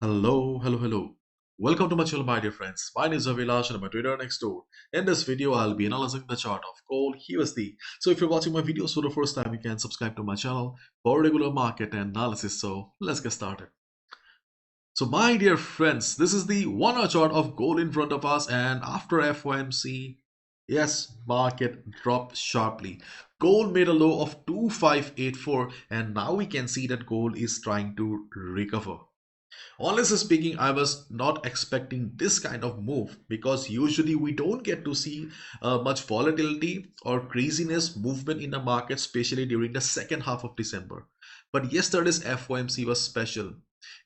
Hello. Welcome to my channel, my dear friends. My name is Avilash and I'm a trader next door. In this video, I'll be analyzing the chart of gold USD. So if you're watching my videos for the first time, you can subscribe to my channel for regular market analysis. So let's get started. So my dear friends, this is the 1 hour chart of gold in front of us, and after FOMC, yes, market dropped sharply. Gold made a low of 2584, and now we can see that gold is trying to recover. Honestly speaking, I was not expecting this kind of move because usually we don't get to see much volatility or craziness movement in the market, especially during the second half of December. But yesterday's FOMC was special.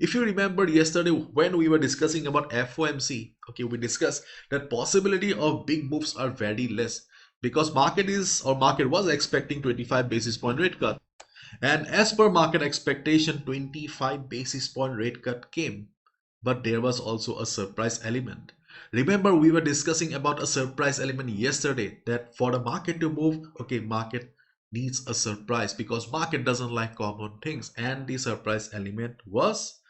If you remember yesterday when we were discussing about FOMC, okay, we discussed that possibility of big moves are very less because market was expecting 25 basis point rate cut. And as per market expectation, 25 basis point rate cut came. But there was also a surprise element. Remember, we were discussing about a surprise element yesterday that for the market to move, okay, market needs a surprise because market doesn't like common things. And the surprise element was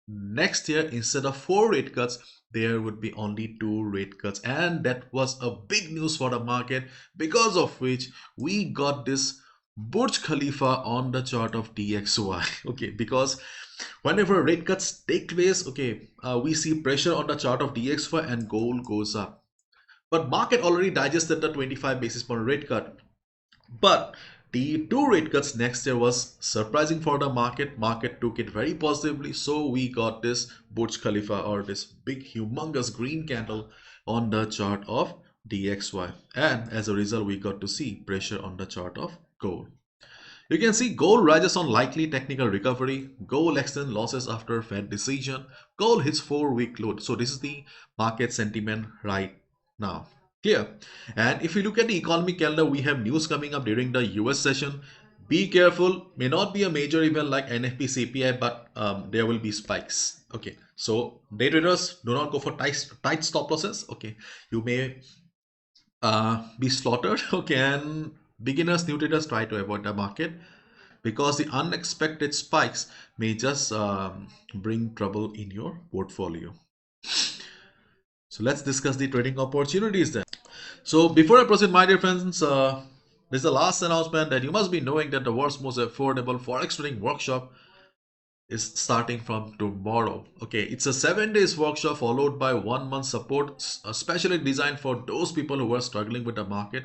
next year, instead of 4 rate cuts, there would be only 2 rate cuts. And that was a big news for the market, because of which we got this Burj Khalifa on the chart of DXY. Okay, because whenever rate cuts take place, okay, we see pressure on the chart of DXY and gold goes up. But market already digested the 25 basis point rate cut. But the 2 rate cuts next year was surprising for the market. Market took it very positively. So we got this Burj Khalifa, or this big humongous green candle on the chart of DXY. And as a result, we got to see pressure on the chart of gold. You can see gold rises on likely technical recovery. Gold extends losses after Fed decision. Gold hits 4-week low. So this is the market sentiment right now. Clear? And if you look at the economic calendar, we have news coming up during the US session. Be careful. May not be a major event like NFP CPI, but there will be spikes. Okay. So day traders, do not go for tight stop losses. Okay. You may be slaughtered. Okay. And beginners, new traders, try to avoid the market because the unexpected spikes may just bring trouble in your portfolio. So let's discuss the trading opportunities then. So before I proceed, my dear friends, this is the last announcement that you must be knowing that the world's most affordable Forex trading workshop is starting from tomorrow. Okay, it's a 7 days workshop followed by 1 month support, especially designed for those people who are struggling with the market.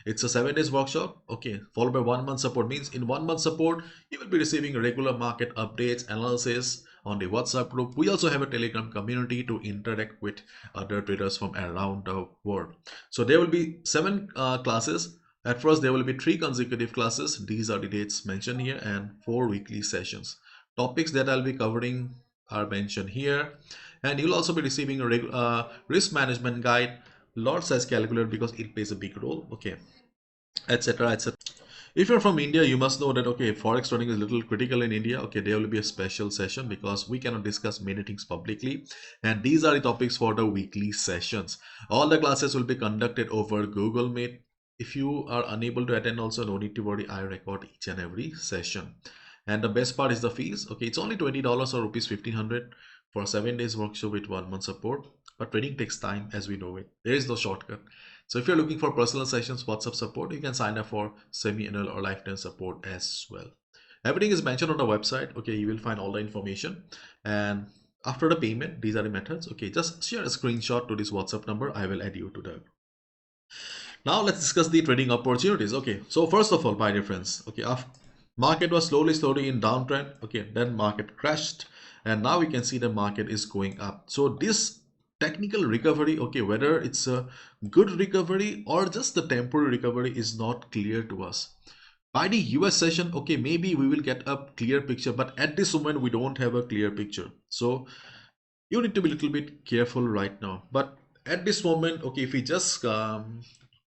It's a 7 days workshop, okay, followed by 1 month support. Means in 1 month support you will be receiving regular market updates, analysis on the WhatsApp group. We also have a Telegram community to interact with other traders from around the world. So there will be 7 classes. At first there will be 3 consecutive classes. These are the dates mentioned here, and 4 weekly sessions. Topics that I'll be covering are mentioned here, and you'll also be receiving a risk management guide, lot size calculator because it plays a big role, okay, etc, etc. If you're from India, you must know that, okay, Forex trading is a little critical in India. Okay, there will be a special session because we cannot discuss many things publicly, and these are the topics for the weekly sessions. All the classes will be conducted over Google Meet. If you are unable to attend also, no need to worry, I record each and every session. And the best part is the fees. Okay, it's only $20 or rupees 1500 for 7 days workshop with 1 month support. But trading takes time, as we know it. There is no shortcut. So if you're looking for personal sessions, WhatsApp support, you can sign up for semi-annual or lifetime support as well. Everything is mentioned on the website. Okay, you will find all the information. And after the payment, these are the methods. Okay, just share a screenshot to this WhatsApp number. I will add you to the. Now let's discuss the trading opportunities. Okay, so first of all, my dear friends, okay, market was slowly in downtrend. Okay, then market crashed, and now we can see the market is going up. So this technical recovery, okay, whether it's a good recovery or just the temporary recovery is not clear to us. By the US session, okay, maybe we will get a clear picture, but at this moment we don't have a clear picture. So you need to be a little bit careful right now. But at this moment, okay, if we just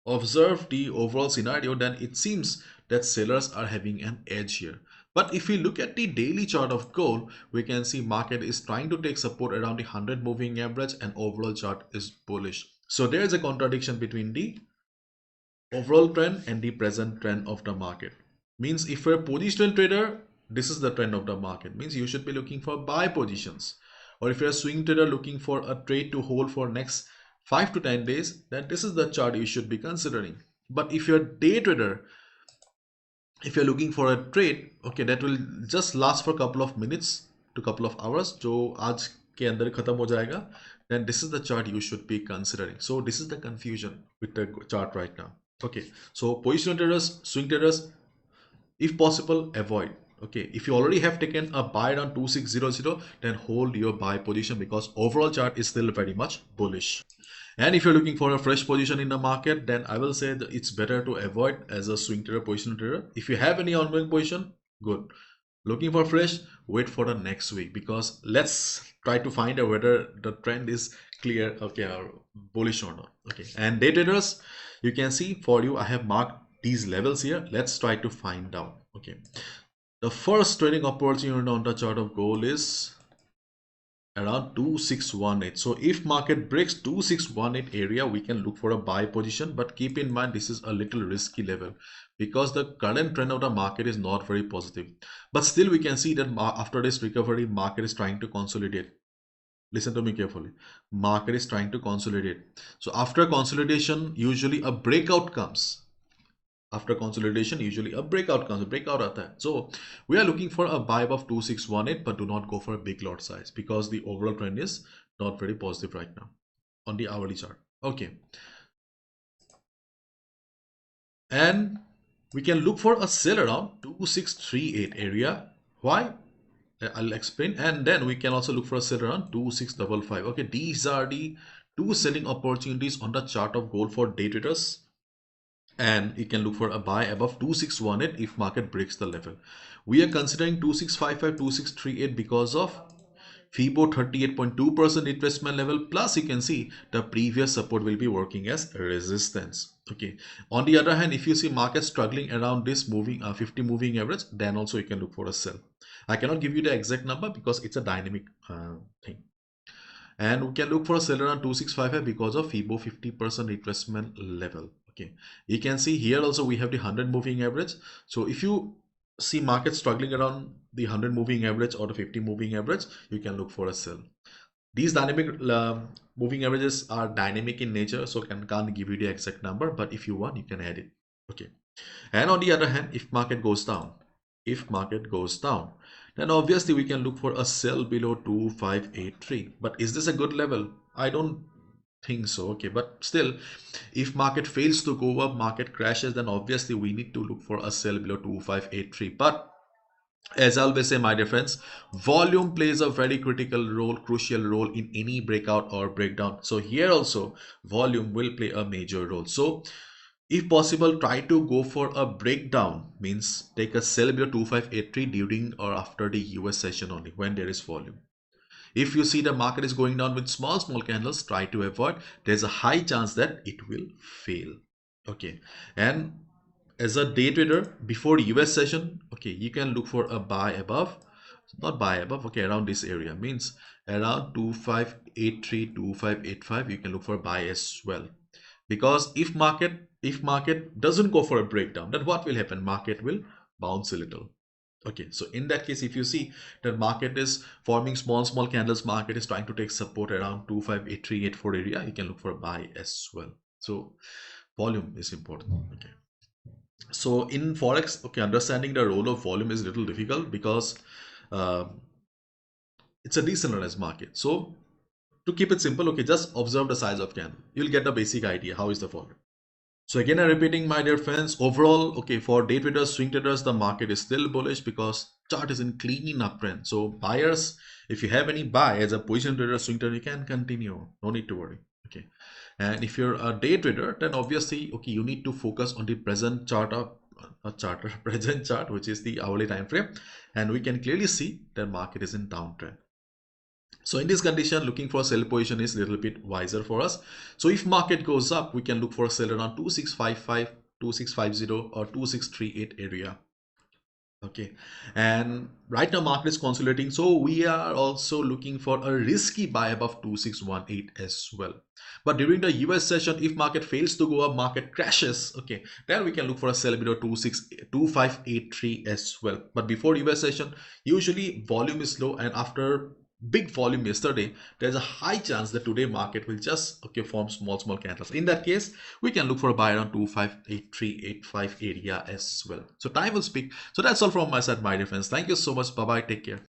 observe the overall scenario, then it seems that sellers are having an edge here. But if we look at the daily chart of gold, we can see market is trying to take support around the 100 moving average, and overall chart is bullish. So there is a contradiction between the overall trend and the present trend of the market. Means if you're a positional trader, this is the trend of the market. Means you should be looking for buy positions. or if you're a swing trader looking for a trade to hold for next 5 to 10 days, then this is the chart you should be considering. But if you're a day trader, if you're looking for a trade, okay, that will just last for a couple of minutes to couple of hours, जो आज के अंदर खत्म हो जाएगा, then this is the chart you should be considering. So this is the confusion with the chart right now. Okay, so position traders, swing traders, if possible, avoid. Okay, if you already have taken a buy on 2600, then hold your buy position because overall chart is still very much bullish. And if you're looking for a fresh position in the market, then I will say that it's better to avoid as a swing trader, position trader. If you have any ongoing position, good. Looking for fresh, wait for the next week, because let's try to find out whether the trend is clear, okay, or bullish or not. Okay, and day traders, you can see for you, I have marked these levels here. Let's try to find out. Okay, the first trading opportunity on the chart of gold is around 2618. So if market breaks 2618 area, we can look for a buy position, but keep in mind this is a little risky level because the current trend of the market is not very positive. But still we can see that after this recovery, market is trying to consolidate. Listen to me carefully. Market is trying to consolidate. So after consolidation, usually a breakout comes. After consolidation, usually a breakout comes, a breakout aata hai. So we are looking for a buy above 2618, but do not go for a big lot size because the overall trend is not very positive right now on the hourly chart. Okay, and we can look for a sell around 2638 area. Why? I'll explain. And then we can also look for a sell around 2655. Okay, these are the two selling opportunities on the chart of gold for day traders. And you can look for a buy above 2618 if market breaks the level. We are considering 2655, 2638 because of FIBO 38.2% retracement level, plus you can see the previous support will be working as resistance. Okay, on the other hand, if you see market struggling around this moving 50 moving average, then also you can look for a sell. I cannot give you the exact number because it's a dynamic thing. And we can look for a sell around 2655 because of FIBO 50% retracement level. Okay, you can see here also we have the 100 moving average. So if you see market struggling around the 100 moving average or the 50 moving average, you can look for a sell. These dynamic moving averages are dynamic in nature, so can't give you the exact number, but if you want, you can add it. Okay, and on the other hand, if market goes down, then obviously we can look for a sell below 2583. But is this a good level? I don't think so. Okay, but still, if market fails to go up, market crashes, then obviously we need to look for a sell below 2583. But as I always say, my dear friends, volume plays a very crucial role in any breakout or breakdown. So here also volume will play a major role. So if possible, try to go for a breakdown, means take a sell below 2583 during or after the US session only when there is volume. If you see the market is going down with small candles, try to avoid. There's a high chance that it will fail. Okay, and as a day trader before US session, okay, you can look for a buy above, not buy above, okay, around this area, means around 2583, 2585, you can look for a buy as well. Because if market doesn't go for a breakdown, then what will happen? Market will bounce a little. Okay, so in that case, if you see that market is forming small candles, market is trying to take support around 2583, 84 area, you can look for a buy as well. So volume is important. Okay, so in Forex, okay, understanding the role of volume is a little difficult because it's a decentralized market. So to keep it simple, okay, just observe the size of candle. You'll get a basic idea how is the volume. So again, I'm repeating, my dear friends, overall, okay, for day traders, swing traders, the market is still bullish because chart is in clean uptrend. So buyers, if you have any buy as a position trader, swing trader, you can continue. No need to worry. Okay, and if you're a day trader, then obviously, okay, you need to focus on the present chart of present chart, which is the hourly time frame, and we can clearly see that market is in downtrend. So in this condition, looking for a sell position is a little bit wiser for us. So if market goes up, we can look for a sell around 2655, 2650 or 2638 area. Okay, and right now market is consolidating, so we are also looking for a risky buy above 2618 as well. But during the US session, if market fails to go up, market crashes, okay, then we can look for a sell below 2583 as well. But before US session, usually volume is low, and after big volume yesterday, there's a high chance that today market will just form small candles. In that case, we can look for a buy around 258385 area as well. So time will speak. So that's all from my side, my dear friends. Thank you so much. Bye bye. Take care.